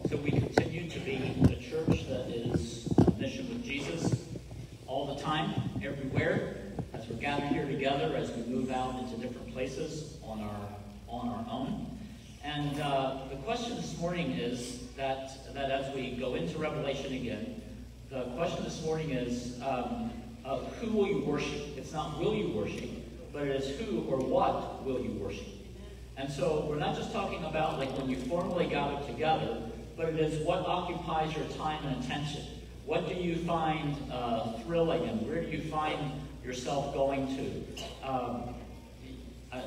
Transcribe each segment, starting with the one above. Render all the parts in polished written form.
So we continue to be a church that is on mission with Jesus all the time, everywhere, as we're gathered here together, as we move out into different places on our own. And the question this morning is that as we go into Revelation again, the question this morning is who will you worship? It's not will you worship, but it is who or what will you worship? And so we're not just talking about like when you formally gather together, but it is what occupies your time and attention. What do you find thrilling, and where do you find yourself going to?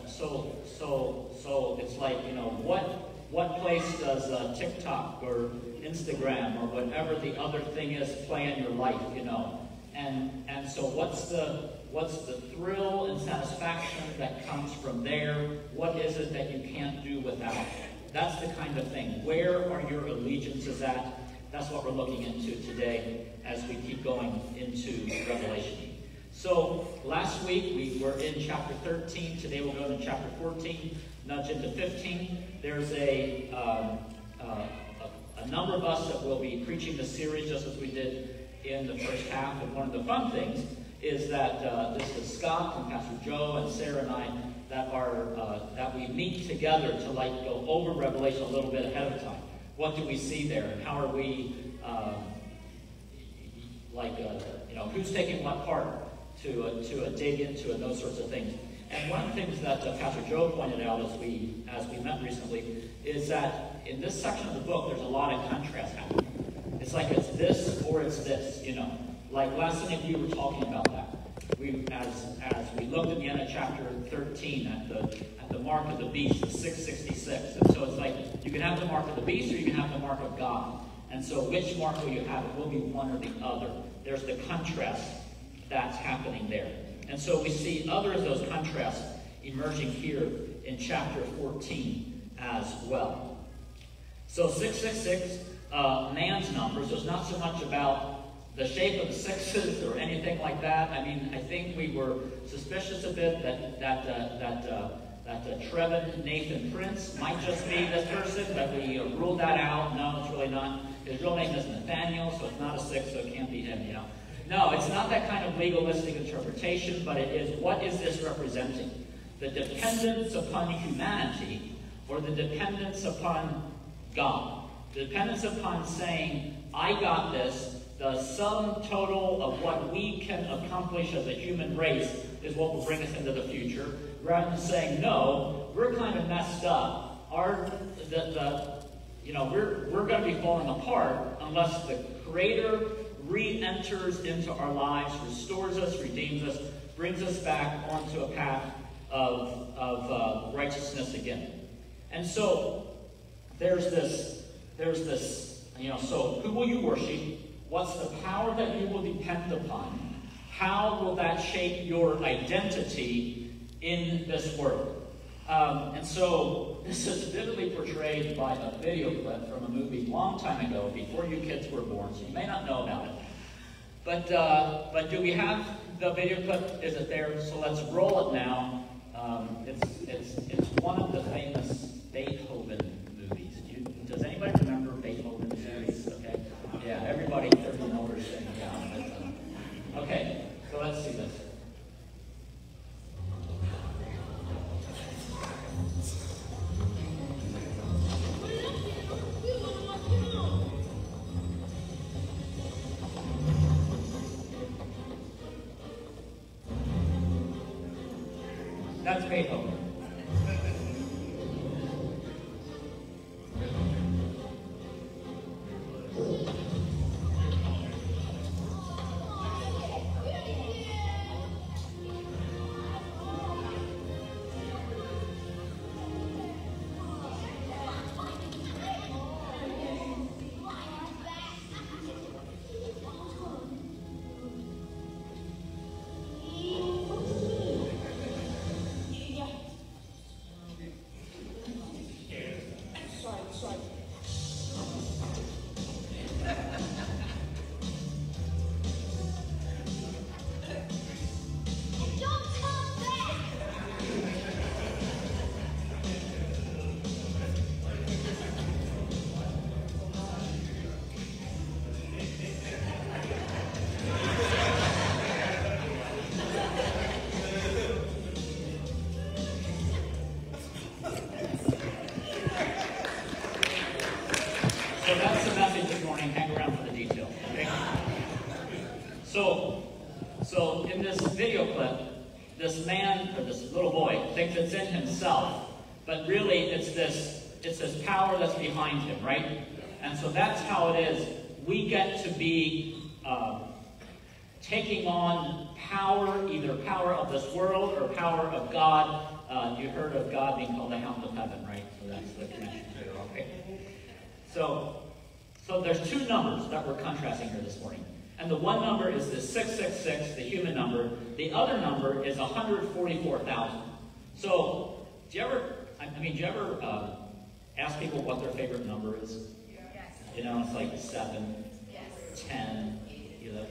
So it's like, you know, what place does TikTok or Instagram or whatever the other thing is play in your life, you know? And so what's the thrill and satisfaction that comes from there? What is it that you can't do without? That's the kind of thing. Where are your allegiances at? That's what we're looking into today as we keep going into Revelation. So last week we were in chapter 13. Today we'll go into chapter 14, nudge into 15. There's a number of us that will be preaching the series just as we did in the first half. And one of the fun things is that this is Scott and Pastor Joe and Sarah and I that we meet together to like go over Revelation a little bit ahead of time. What do we see there, and how are we you know, who's taking what part to dig into and those sorts of things. And one of the things that Pastor Joe pointed out as we met recently is that in this section of the book there's a lot of contrast happening. It's like it's this or it's this, you know. Like last night you were talking about that. As we looked at the end of chapter 13 at the mark of the beast, the 666. And so it's like you can have the mark of the beast or you can have the mark of God. And so which mark will you have? It will be one or the other. There's the contrast that's happening there. And so we see other of those contrasts emerging here in chapter 14 as well. So 666, man's number, so it's not so much about the shape of the sixes or anything like that. I mean, I think we were suspicious a bit that Trevin Nathan Prince might just be this person, but we ruled that out. No, it's really not. His real name is Nathaniel, so it's not a six, so it can't be him, you know. No, it's not that kind of legalistic interpretation, but it is, what is this representing? The dependence upon humanity or the dependence upon God? The dependence upon saying, I got this. The sum total of what we can accomplish as a human race is what will bring us into the future, rather than saying, no, we're kind of messed up. You know, we're going to be falling apart unless the Creator re-enters into our lives, restores us, redeems us, brings us back onto a path of righteousness again. And so there's this, you know, so who will you worship? What's the power that you will depend upon? How will that shape your identity in this world? And so this is vividly portrayed by a video clip from a movie a long time ago, before you kids were born, so you may not know about it. But do we have the video clip? Is it there? So let's roll it now. It's one of the famous Beethoven movies. Does anybody remember Beethoven movies? Okay. Yeah, everybody 30 and older is saying yeah. Okay, so let's see this. That's Beethoven. it's in himself, but really it's this power that's behind him, right? And so that's how it is. We get to be taking on power, either power of this world or power of God. You heard of God being called the Hound of Heaven, right? So that's the connection here, okay? So there's two numbers that we're contrasting here this morning. And the one number is the 666, the human number. The other number is 144,000. So, do you ever ask people what their favorite number is? Yes. You know, it's like 7, yes. 10, 11.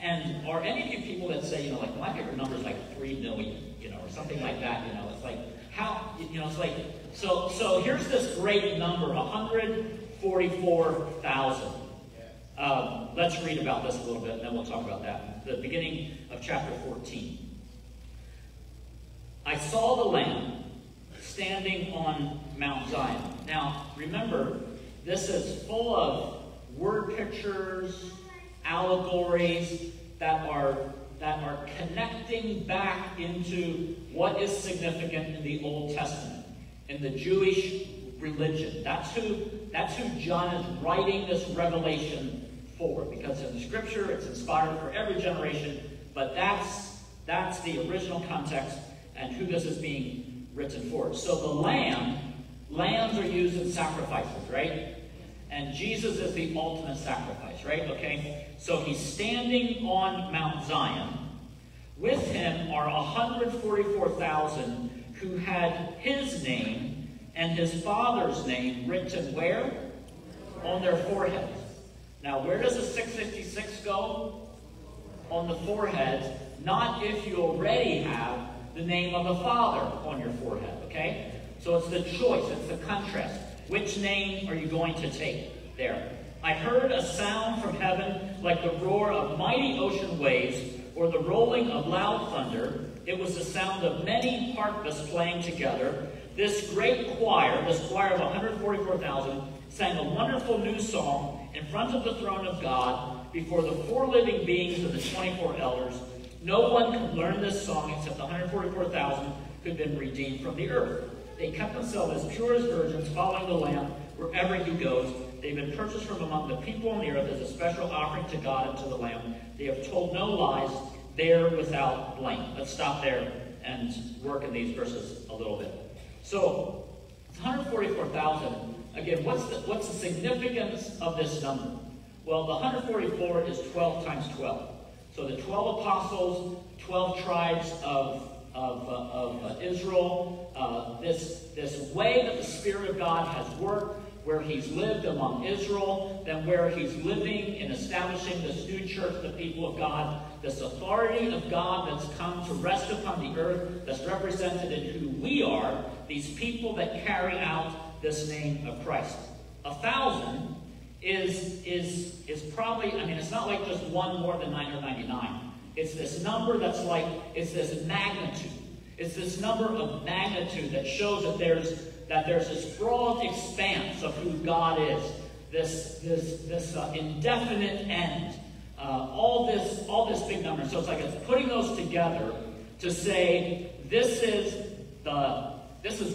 And are any of you people that say, like, my favorite number is like 3 million, or something like that, it's like, how, it's like, so here's this great number, 144,000. Let's read about this a little bit, and then we'll talk about that. The beginning of chapter 14. I saw the Lamb standing on Mount Zion. Now, remember, this is full of word pictures, allegories that are connecting back into what is significant in the Old Testament, in the Jewish religion. That's who John is writing this revelation for, because in the Scripture it's inspired for every generation, but that's the original context and who this is being written for. So the lambs are used in sacrifices, right? And Jesus is the ultimate sacrifice, right? Okay? So he's standing on Mount Zion. With him are 144,000 who had his name and his Father's name written where? On their foreheads. Now, where does the 666 go? On the forehead. Not if you already have the name of the Father on your forehead, okay? So it's the choice, it's the contrast. Which name are you going to take there? I heard a sound from heaven like the roar of mighty ocean waves or the rolling of loud thunder. It was the sound of many harpists playing together. This great choir, this choir of 144,000, sang a wonderful new song in front of the throne of God before the 4 living beings and the 24 elders. No one could learn this song except the 144,000 who had been redeemed from the earth. They kept themselves as pure as virgins, following the Lamb wherever he goes. They've been purchased from among the people on the earth as a special offering to God and to the Lamb. They have told no lies. They're without blame. Let's stop there and work in these verses a little bit. So, 144,000. Again, what's the significance of this number? Well, the 144 is 12 times 12. So the 12 apostles, 12 tribes of Israel, this way that the Spirit of God has worked, where he's lived among Israel, then where he's living and establishing this new church, the people of God, this authority of God that's come to rest upon the earth, that's represented in who we are, these people that carry out this name of Christ. 1,000 is probably, it's not like just one more than 999. It's this number that's like, it's this magnitude. It's this number of magnitude that shows that there's this broad expanse of who God is. This indefinite end. All this big number. So it's like it's putting those together to say this is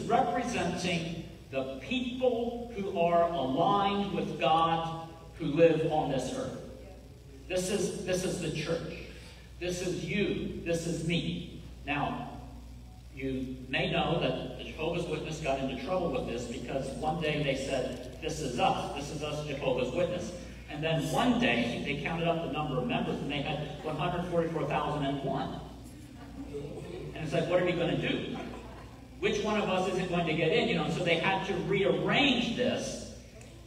representing the people who are aligned with God, who live on this earth. This is the church. This is you. This is me. Now, you may know that the Jehovah's Witness got into trouble with this because one day they said, this is us, Jehovah's Witness. And then one day they counted up the number of members and they had 144,001. And it's like, what are we going to do? Which one of us isn't going to get in? So they had to rearrange this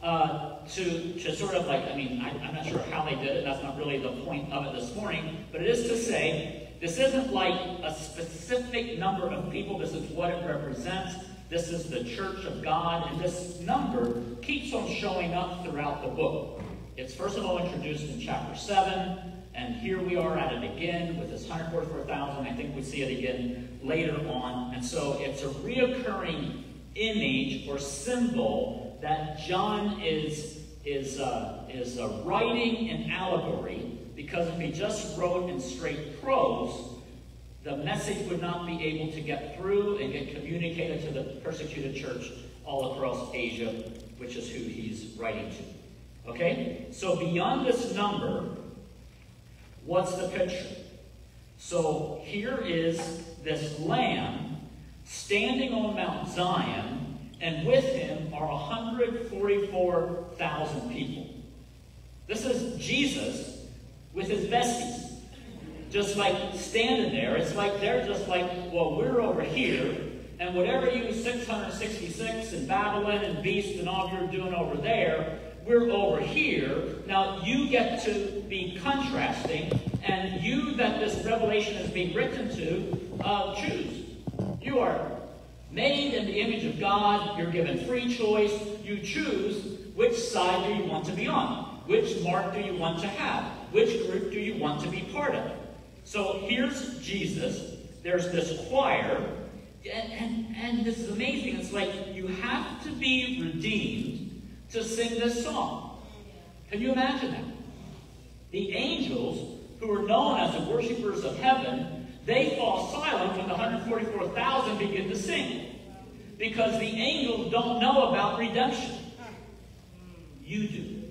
to sort of like, I'm not sure how they did it. That's not really the point of it this morning. But it is to say, this isn't like a specific number of people. This is what it represents. This is the church of God. And this number keeps on showing up throughout the book. It's first of all introduced in chapter 7. And here we are at it again with this 144,000. I think we see it again later on. And so it's a reoccurring image or symbol that John is writing in allegory, because if he just wrote in straight prose, the message would not be able to get through and get communicated to the persecuted church all across Asia, which is who he's writing to. Okay? So beyond this number, what's the picture? So here is this Lamb standing on Mount Zion, and with him are 144,000 people. This is Jesus with his besties. Just like standing there, it's like they're just like, well, we're over here, and whatever you 666 and Babylon and Beast and all you're doing over there, we're over here. Now you get to be contrasting, and you that this revelation is being written to, choose. You are made in the image of God. You're given free choice. You choose which side do you want to be on. Which mark do you want to have? Which group do you want to be part of? So here's Jesus. There's this choir. And this is amazing. It's like you have to be redeemed to sing this song. Can you imagine that? The angels, who are known as the worshipers of heaven, they fall silent when the 144,000 begin to sing. Because the angels don't know about redemption. You do.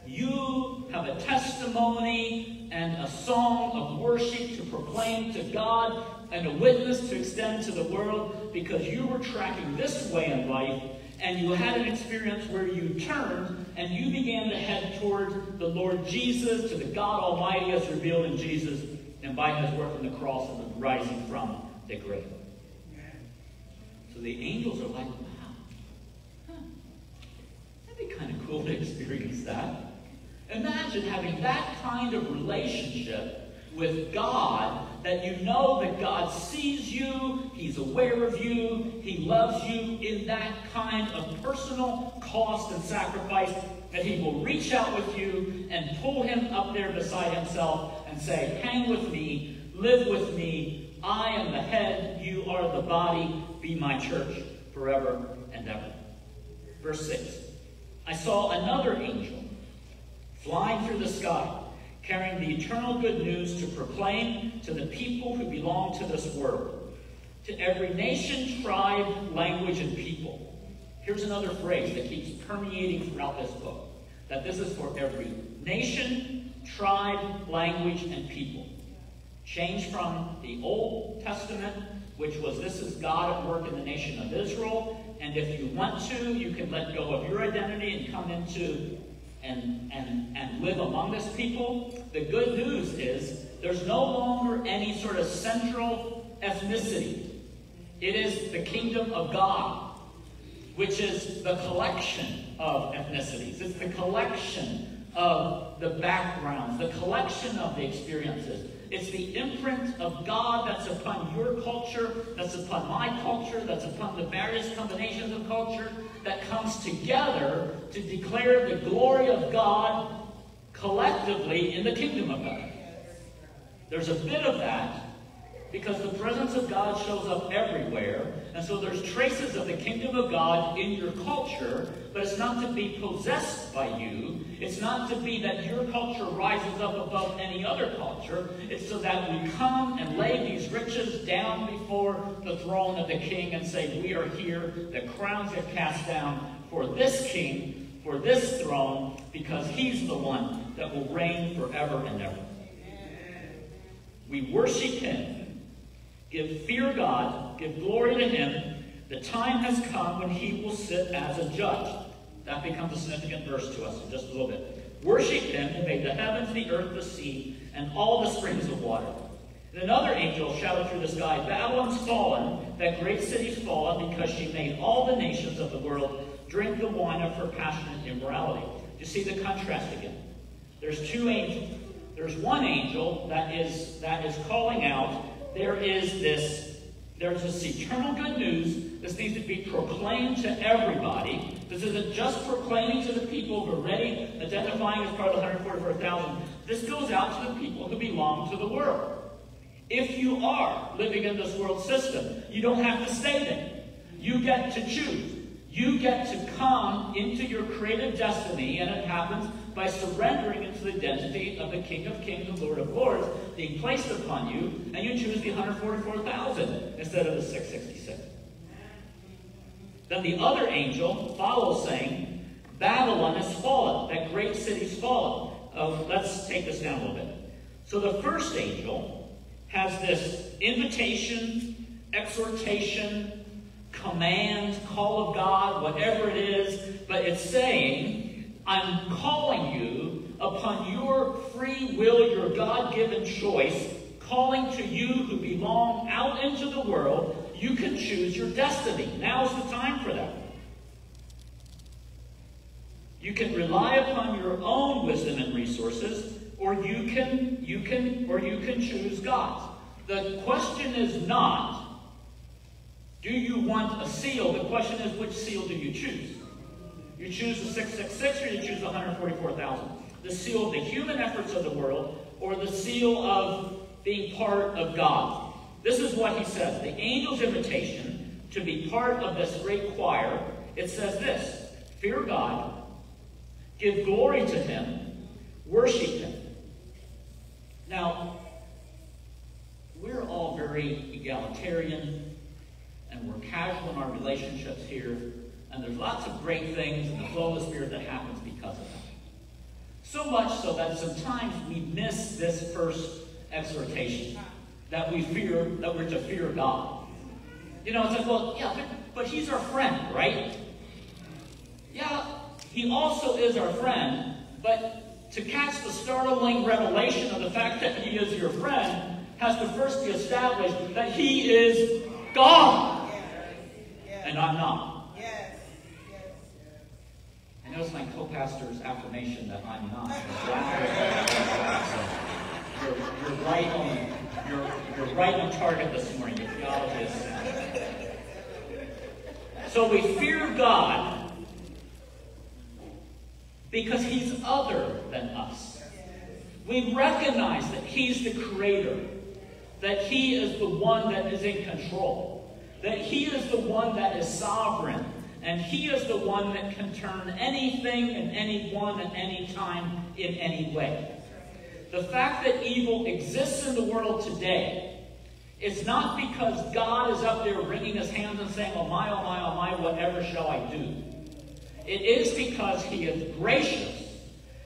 You have a testimony and a song of worship to proclaim to God and a witness to extend to the world, because you were tracking this way in life and you had an experience where you turned and you began to head toward the Lord Jesus, to the God Almighty as revealed in Jesus and by his work on the cross and the rising from the grave. So the angels are like, wow, that'd be kind of cool to experience that. Imagine having that kind of relationship with God, that you know that God sees you, he's aware of you, he loves you in that kind of personal cost and sacrifice, that he will reach out with you and pull him up there beside himself and say, hang with me, live with me, I am the head, you are the body, be my church forever and ever. Verse 6, I saw another angel flying through the sky, carrying the eternal good news to proclaim to the people who belong to this world, to every nation, tribe, language, and people. Here's another phrase that keeps permeating throughout this book, that this is for every nation, tribe, language, and people. Changed from the Old Testament, which was, this is God at work in the nation of Israel, and if you want to, you can let go of your identity and come into and live among this people. The good news is there's no longer any sort of central ethnicity. It is the kingdom of God, which is the collection of ethnicities. It's the collection of the backgrounds, the collection of the experiences. It's the imprint of God that's upon your culture, that's upon my culture, that's upon the various combinations of culture, that comes together to declare the glory of God collectively in the kingdom of God. There's a bit of that because the presence of God shows up everywhere, and so there's traces of the kingdom of God in your culture, but it's not to be possessed by you. It's not to be that your culture rises up above any other culture. It's so that we come and lay these riches down before the throne of the King and say, we are here, the crowns get cast down for this King, for this throne, because he's the one that will reign forever and ever. We worship him. Fear God, give glory to him. The time has come when he will sit as a judge. That becomes a significant verse to us in just a little bit. Worship him who made the heavens, the earth, the sea, and all the springs of water. And another angel shouted through the sky, Babylon's fallen, that great city's fallen, because she made all the nations of the world drink the wine of her passionate immorality. You see the contrast again. There's two angels. There's one angel that is calling out, there's this eternal good news. This needs to be proclaimed to everybody. This isn't just proclaiming to the people who are ready, identifying as part of the 144,000. This goes out to the people who belong to the world. If you are living in this world system, you don't have to stay there. You get to choose. You get to come into your creative destiny, and it happens by surrendering into the identity of the King of Kings and Lord of Lords being placed upon you, and you choose the 144,000 instead of the 666. Then the other angel follows saying, Babylon has fallen, that great city's fallen. Let's take this down a little bit. So the first angel has this invitation, exhortation, command, call of God, whatever it is, but it's saying, I'm calling you upon your free will, your God-given choice, calling to you who belong out into the world. You can choose your destiny. Now's the time for that. You can rely upon your own wisdom and resources, or you can choose God's. The question is not, do you want a seal? The question is, which seal do you choose? You choose the 666 or you choose the 144,000? The seal of the human efforts of the world, or the seal of being part of God? This is what he says. The angel's invitation to be part of this great choir, it says this: fear God, give glory to him, worship him. Now, we're all very egalitarian, and we're casual in our relationships here, and there's lots of great things in the flow of the Spirit that happens because of that. So much so that sometimes we miss this first exhortation, that we're to fear God. You know, it's like, well, yeah, but he's our friend, right? Yeah, he also is our friend, but to catch the startling revelation of the fact that he is your friend has to first be established that he is God. And I'm not. I notice my co-pastor's affirmation that I'm not. You're right on target this morning. Your theology is sound. So we fear God because he's other than us. We recognize that he's the creator, that he is the one that is in control, that he is the one that is sovereign, and he is the one that can turn anything and anyone at any time in any way. The fact that evil exists in the world today is not because God is up there wringing his hands and saying, oh my, whatever shall I do? It is because he is gracious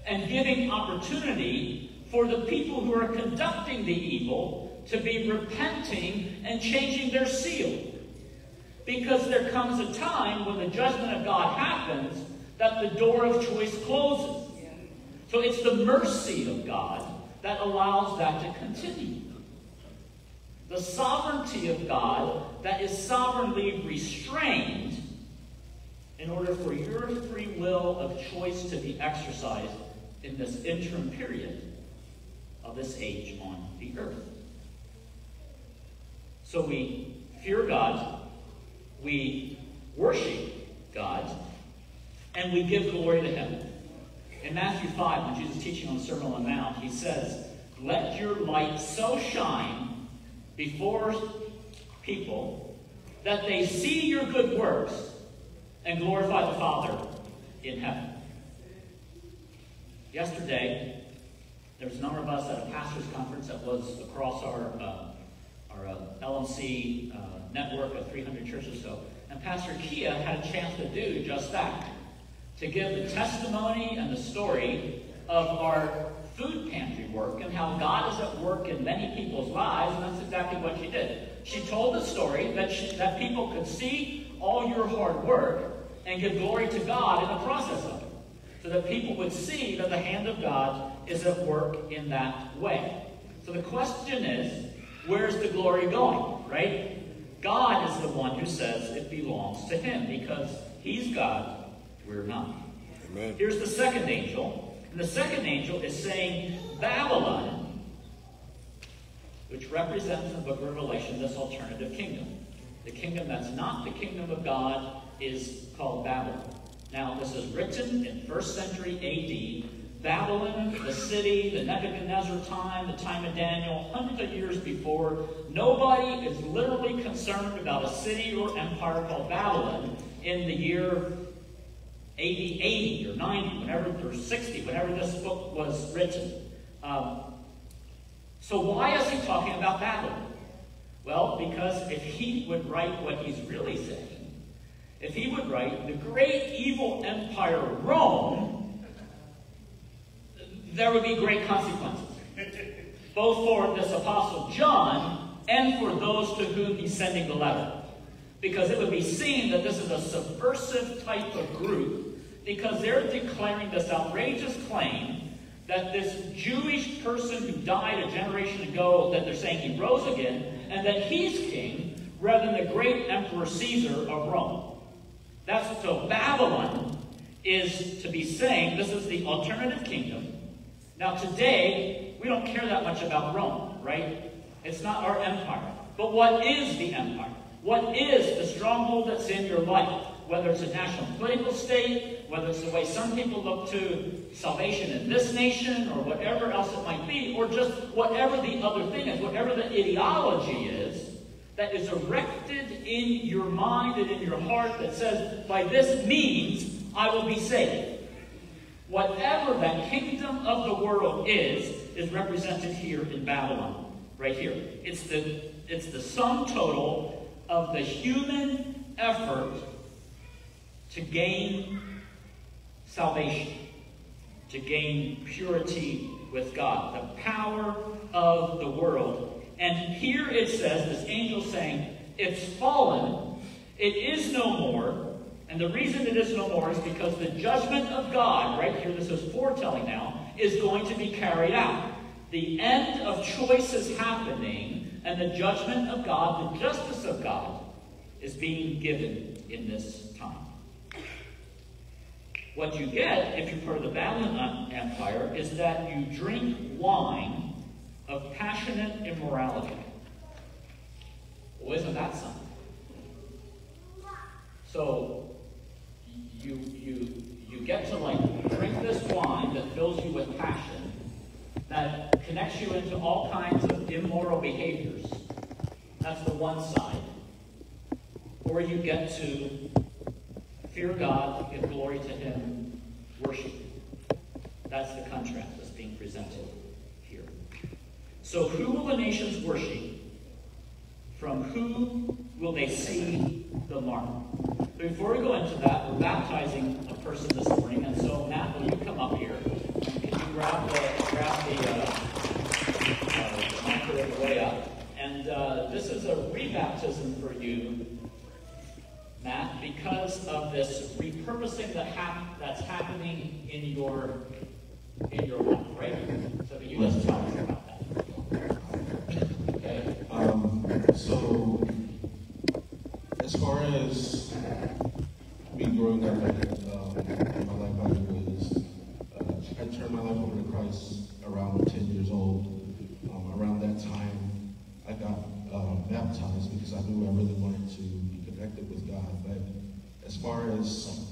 and giving opportunity for the people who are conducting the evil to be repenting and changing their seal. Because there comes a time when the judgment of God happens that the door of choice closes. So it's the mercy of God that allows that to continue. The sovereignty of God that is sovereignly restrained in order for your free will of choice to be exercised in this interim period of this age on the earth. So we fear God, we worship God, and we give glory to him. In Matthew 5, when Jesus is teaching on the Sermon on the Mount, he says, let your light so shine before people that they see your good works and glorify the Father in heaven. Yesterday, there was a number of us at a pastor's conference that was across our LMC network of 300 churches or so. And Pastor Kia had a chance to do just that, to give the testimony and the story of our food pantry work and how God is at work in many people's lives, and that's exactly what she did. She told the story that people could see all your hard work and give glory to God in the process of it, so that people would see that the hand of God is at work in that way. So the question is, where's the glory going, right? God is the one who says it belongs to him because he's God, we're not. Amen. Here's the second angel. And the second angel is saying Babylon, which represents in the book of Revelation this alternative kingdom. The kingdom that's not the kingdom of God is called Babylon. Now, this is written in 1st century A.D. Babylon, the city, the Nebuchadnezzar time, the time of Daniel, hundreds of years before. Nobody is literally concerned about a city or empire called Babylon in the year AD 80 or 90, or 60, whenever this book was written. So why is he talking about Babylon? Well, because if he would write what he's really saying, if he would write the great evil empire Rome, there would be great consequences. Both for this Apostle John and for those to whom he's sending the letter. Because it would be seen that this is a subversive type of group, because they're declaring this outrageous claim that this Jewish person who died a generation ago, that they're saying he rose again, and that he's king, rather than the great Emperor Caesar of Rome. So Babylon is to be saying this is the alternative kingdom. Now today, we don't care that much about Rome, right? It's not our empire. But what is the empire? What is the stronghold that's in your life? Whether it's a national political state, whether it's the way some people look to salvation in this nation, or whatever else it might be, or just whatever the other thing is, whatever the ideology is that is erected in your mind and in your heart that says, by this means, I will be saved. Whatever that kingdom of the world is represented here in Babylon, right here. It's the sum total of the human effort to gain salvation, to gain purity with God, the power of the world. And here it says, this angel saying, it's fallen, it is no more. And the reason it is no more is because the judgment of God, right here, this is foretelling now, is going to be carried out. The end of choice is happening, and the judgment of God, the justice of God, is being given in this time. What you get, if you're part of the Babylon Empire, is that you drink wine of passionate immorality. Well, isn't that something? So, you get to drink this wine that fills you with passion, that connects you into all kinds of immoral behaviors. That's the one side. Or you get to fear God, give glory to Him, worship. That's the contrast that's being presented here. So who will the nations worship? From who will they see the mark? Before we go into that, we're baptizing a person this morning, and so Matt, will you come up here? Can you grab the marker on the way up? And this is a rebaptism for you, Matt, because of this repurposing that's happening in your life, right? So you just tell us about that. Okay. So, as far as me growing up in my life, I turned my life over to Christ around 10 years old. Around that time, I got baptized because I knew I really wanted to be connected with God. But as far as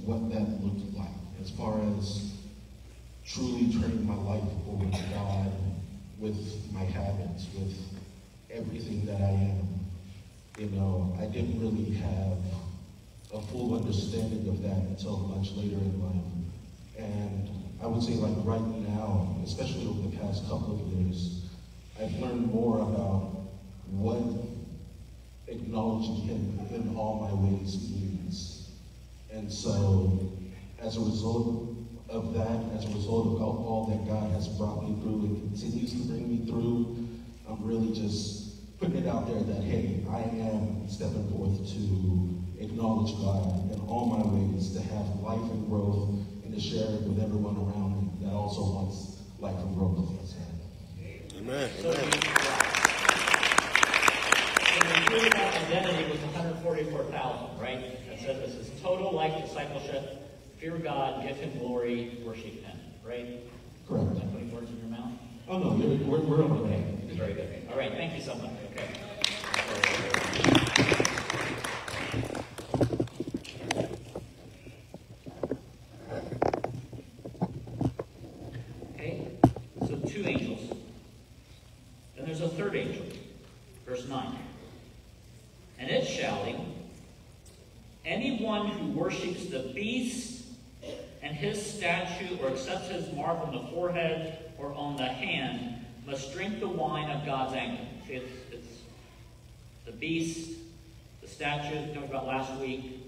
what that looked like, as far as truly turning my life over to God with my habits, with everything that I am, I didn't really have a full understanding of that until much later in life. And I would say right now, especially over the past couple of years, I've learned more about what acknowledging Him in all my ways means. And so, as a result of that, as a result of all that God has brought me through and continues to bring me through, I'm really just putting it out there that, hey, I am stepping forth to acknowledge God in all my ways, to have life and growth, and to share it with everyone around me that also wants life and growth. Amen. So the identity was 144,000, right? It said this is total life discipleship, fear God, give Him glory, worship Him, right? Correct. Am I putting words in your mouth? Oh no, we're on the Okay, way. very good. All right, thank you so much. Okay. Okay, so two angels. Then there's a third angel. Verse 9. And it's shouting, Anyone who worships the beast and his statue or accepts his mark on the forehead or on the hand must drink the wine of God's anger. See, it's the beast, the statue we talked about last week,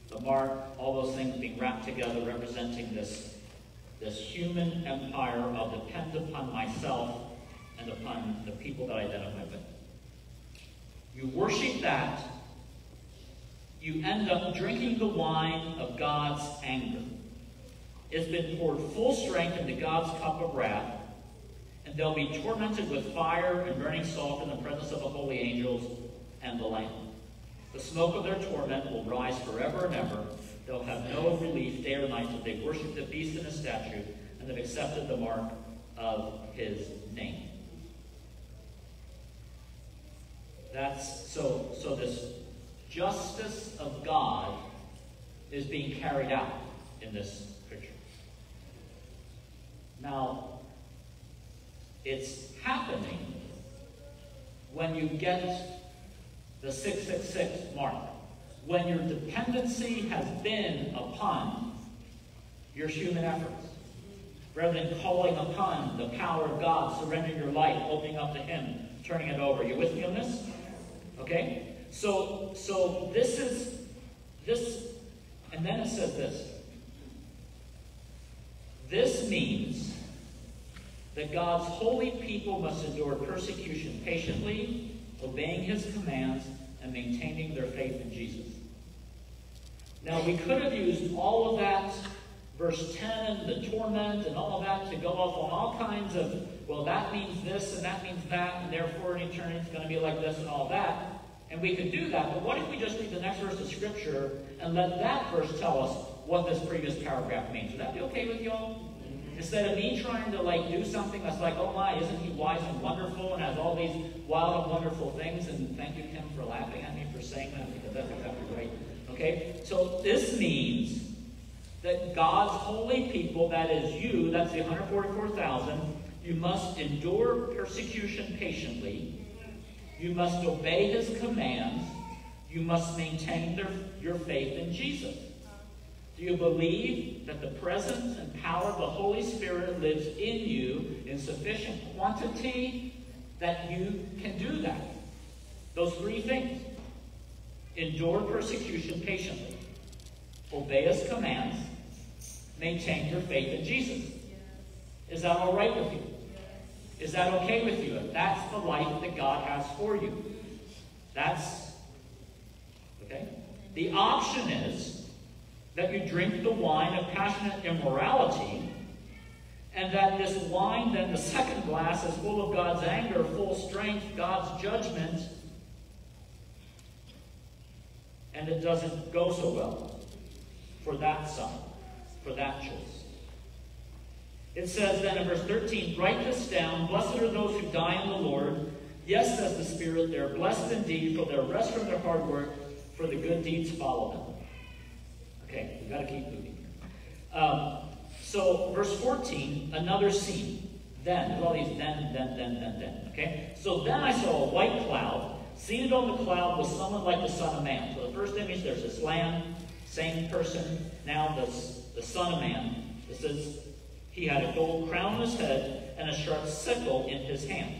the mark, all those things being wrapped together, representing this human empire of depend upon myself and upon the people that I identify with. You worship that, you end up drinking the wine of God's anger. It's been poured full strength into God's cup of wrath, and they'll be tormented with fire and burning salt in the presence of the holy angels and the Lamb. The smoke of their torment will rise forever and ever. They'll have no relief day or night till they worship the beast and his statue and have accepted the mark of his name. That's so this justice of God is being carried out in this picture. Now, it's happening when you get the 666 mark, when your dependency has been upon your human efforts, rather than calling upon the power of God, surrendering your life, opening up to him, turning it over. You with me on this? Okay? So this is this, and then it says this. This means that God's holy people must endure persecution patiently, obeying his commands, and maintaining their faith in Jesus. Now, we could have used all of that, verse 10, the torment, and all of that to go off on all kinds of, well, that means this, and that means that, and therefore in eternity it's going to be like this and all that. And we could do that, but what if we just read the next verse of Scripture and let that verse tell us what this previous paragraph means? Would that be okay with y'all? Instead of me trying to do something that's like, oh my, isn't he wise and wonderful and has all these wild and wonderful things, and thank you, Kim, for laughing at me for saying that, because that's exactly right. Okay? So this means that God's holy people, that is you, that's the 144,000, you must endure persecution patiently. You must obey his commands. You must maintain your faith in Jesus. Do you believe that the presence and power of the Holy Spirit lives in you in sufficient quantity that you can do that? Those three things. Endure persecution patiently. Obey his commands. Maintain your faith in Jesus. Is that all right with you? Is that okay with you? If that's the life that God has for you. That's, okay? The option is that you drink the wine of passionate immorality, and that this wine, then the second glass, is full of God's anger, full strength, God's judgment, and it doesn't go so well for that son, for that choice. It says then in verse 13, write this down, blessed are those who die in the Lord. Yes, says the Spirit, they are blessed indeed, for their rest from their hard work, for the good deeds follow them. Okay, we've got to keep moving here. So, verse 14, another scene. Then, there's all these then. Okay? So then I saw a white cloud. Seated on the cloud was someone like the Son of Man. So the first image, there's this lamb, same person. Now the Son of Man. It says he had a gold crown on his head and a sharp sickle in his hand.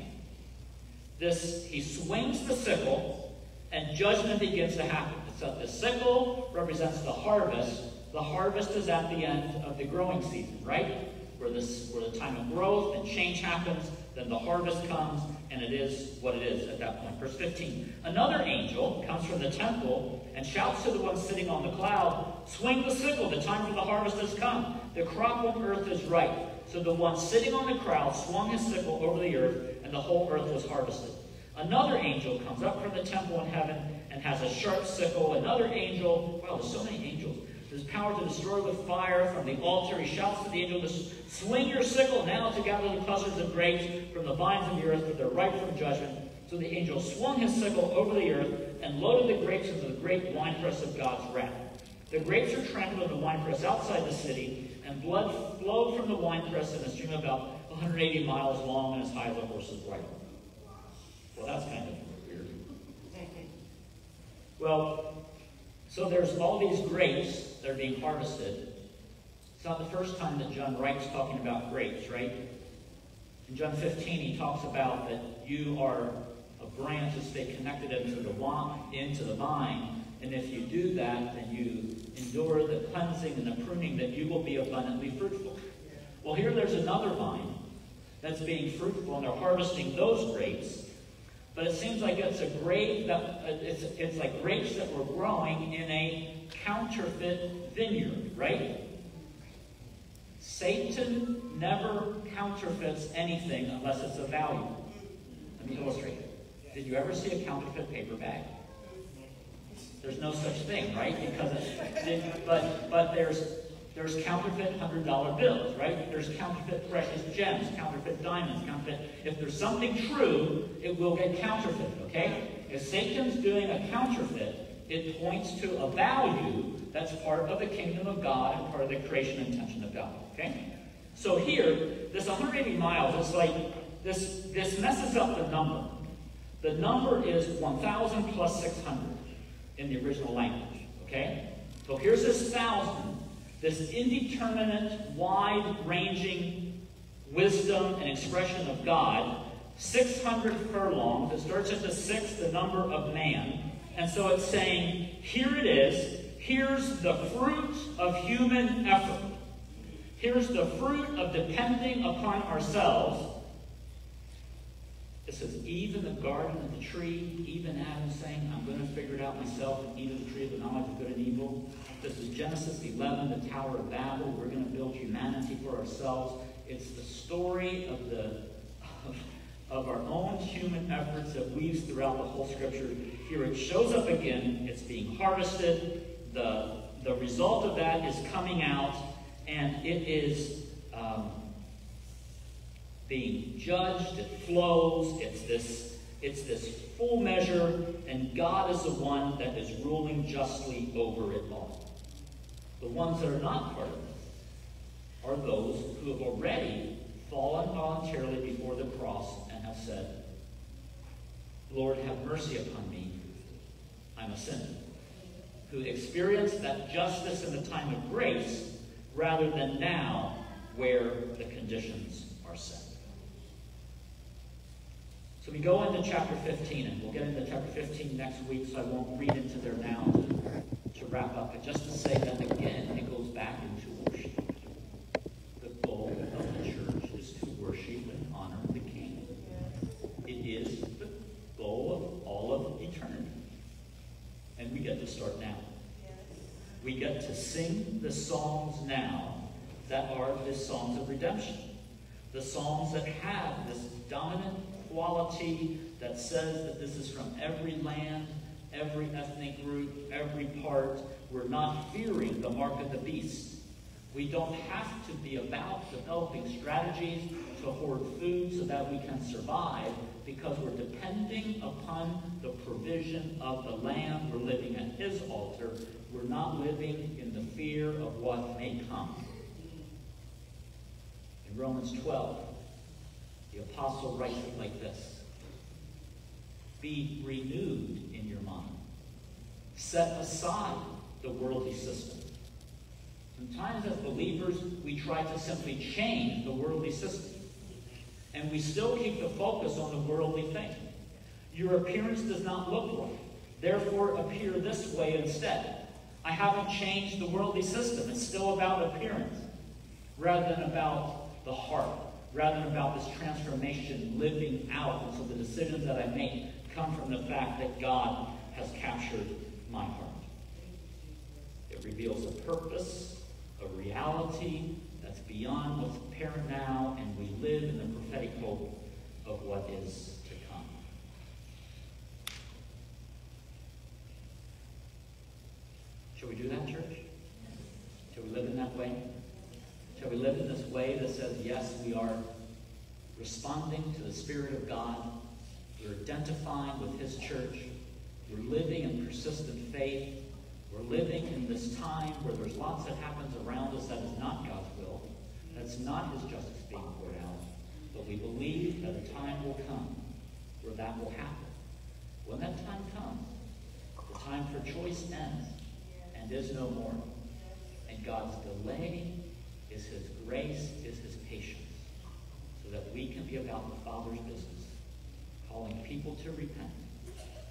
He swings the sickle, and judgment begins to happen. So the sickle represents the harvest. The harvest is at the end of the growing season, right? Where the time of growth and change happens, then the harvest comes, and it is what it is at that point. Verse 15. Another angel comes from the temple and shouts to the one sitting on the cloud, swing the sickle, the time for the harvest has come. The crop on earth is ripe. So the one sitting on the cloud swung his sickle over the earth, and the whole earth was harvested. Another angel comes up from the temple in heaven and has a sharp sickle. Another angel, wow, there's so many angels. There's power to destroy with fire from the altar. He shouts to the angel to swing your sickle now to gather the clusters of grapes from the vines of the earth, for they're ripe for judgment. So the angel swung his sickle over the earth and loaded the grapes into the great winepress of God's wrath. The grapes are trampled in the winepress outside the city, and blood flowed from the winepress in a stream about 180 miles long and as high as a horse's bridle. Well, that's kind of weird. Well, So there's all these grapes that are being harvested. It's not the first time that John writes talking about grapes, right? In John 15, he talks about that you are a branch that stay connected into the vine. And if you do that, then you endure the cleansing and the pruning, that you will be abundantly fruitful. Well, here there's another vine that's being fruitful, and they're harvesting those grapes. But it seems like it's it's like grapes that were growing in a counterfeit vineyard, right? Satan never counterfeits anything unless it's of value. Let me illustrate. Did you ever see a counterfeit paper bag? There's no such thing, right? But there's counterfeit $100 bills, right? There's counterfeit precious gems, counterfeit diamonds, counterfeit. If there's something true, it will get counterfeited, okay? If Satan's doing a counterfeit, it points to a value that's part of the kingdom of God and part of the creation intention of God, okay? So here, this 180 miles, it's like, this messes up the number. The number is 1,000 plus 600 in the original language, okay? So here's this 1,000, this indeterminate, wide-ranging wisdom and expression of God, 600 furlongs. It starts at the 6, the number of man. And so it's saying, here it is. Here's the fruit of human effort. Here's the fruit of depending upon ourselves. It says, Eve in the garden of the tree, Eve and Adam saying, I'm going to figure it out myself and eat of the tree of the knowledge of good and evil. This is Genesis 11, the Tower of Babel. We're going to build humanity for ourselves. It's the story of our own human efforts that weaves throughout the whole Scripture. Here it shows up again. It's being harvested. The result of that is coming out, and it is being judged. It flows. It's this full measure, and God is the one that is ruling justly over it all. The ones that are not part of it are those who have already fallen voluntarily before the cross and have said, Lord, have mercy upon me. I'm a sinner. Who experience that justice in the time of grace rather than now where the conditions are set. So we go into chapter 15, and we'll get into chapter 15 next week, so I won't read into there now to wrap up. But just to say that again, it goes back into worship. The goal of the church is to worship and honor the King. It is the goal of all of eternity. And we get to start now. We get to sing the songs now that are the songs of redemption. The songs that have this dominant quality that says that this is from every land, every ethnic group, every part. We're not fearing the mark of the beast. We don't have to be about developing strategies to hoard food so that we can survive, because we're depending upon the provision of the Lamb. We're living at his altar. We're not living in the fear of what may come. In Romans 12, the apostle writes it like this: be renewed in your mind. Set aside the worldly system. Sometimes as believers, we try to simply change the worldly system. And we still keep the focus on the worldly thing. Your appearance does not look right. Therefore, appear this way instead. I haven't changed the worldly system. It's still about appearance, rather than about the heart, rather than about this transformation living out. And so the decisions that I make come from the fact that God has captured my heart. It reveals a purpose, a reality that's beyond what's apparent now, and we live in the prophetic hope of what is to come. Shall we do that, church? Shall we live in that way? Shall we live in this way that says, yes, we are responding to the Spirit of God. We're identifying with his church. We're living in persistent faith. We're living in this time where there's lots that happens around us that is not God's will. That's not his justice being poured out. But we believe that a time will come where that will happen. When that time comes, the time for choice ends. and is no more. And God's delay is his grace, is his patience, so that we can be about the Father's business, calling people to repent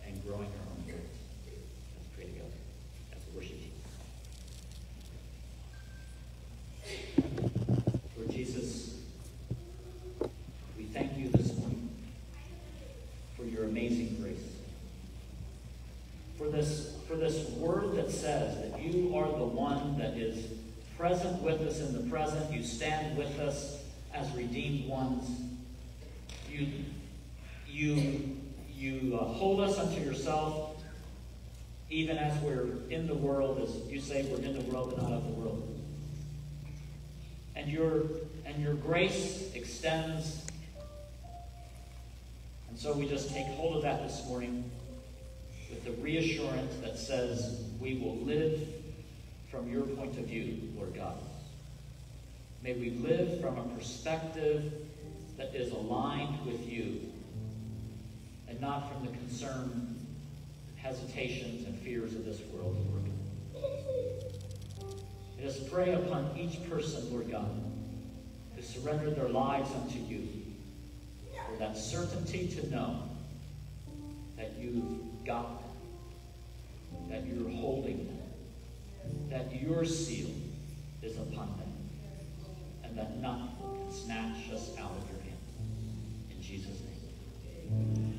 and growing our own grace. Let's pray together as the worship team. Lord Jesus, we thank you this morning for your amazing grace. For this word that says that you are the one that is present with us in the present. You stand with us as redeemed ones. You hold us unto yourself, even as we're in the world, as you say, we're in the world but not of the world. And your grace extends. And so we just take hold of that this morning with the reassurance that says we will live from your point of view, Lord God. May we live from a perspective that is aligned with you and not from the concern, hesitations, and fears of this world, Lord. Let us pray upon each person, Lord God, who surrendered their lives unto you, for that certainty to know that you've got them, that you're holding them, that your seal is upon them, and that nothing can snatch us out of your hand. In Jesus' name.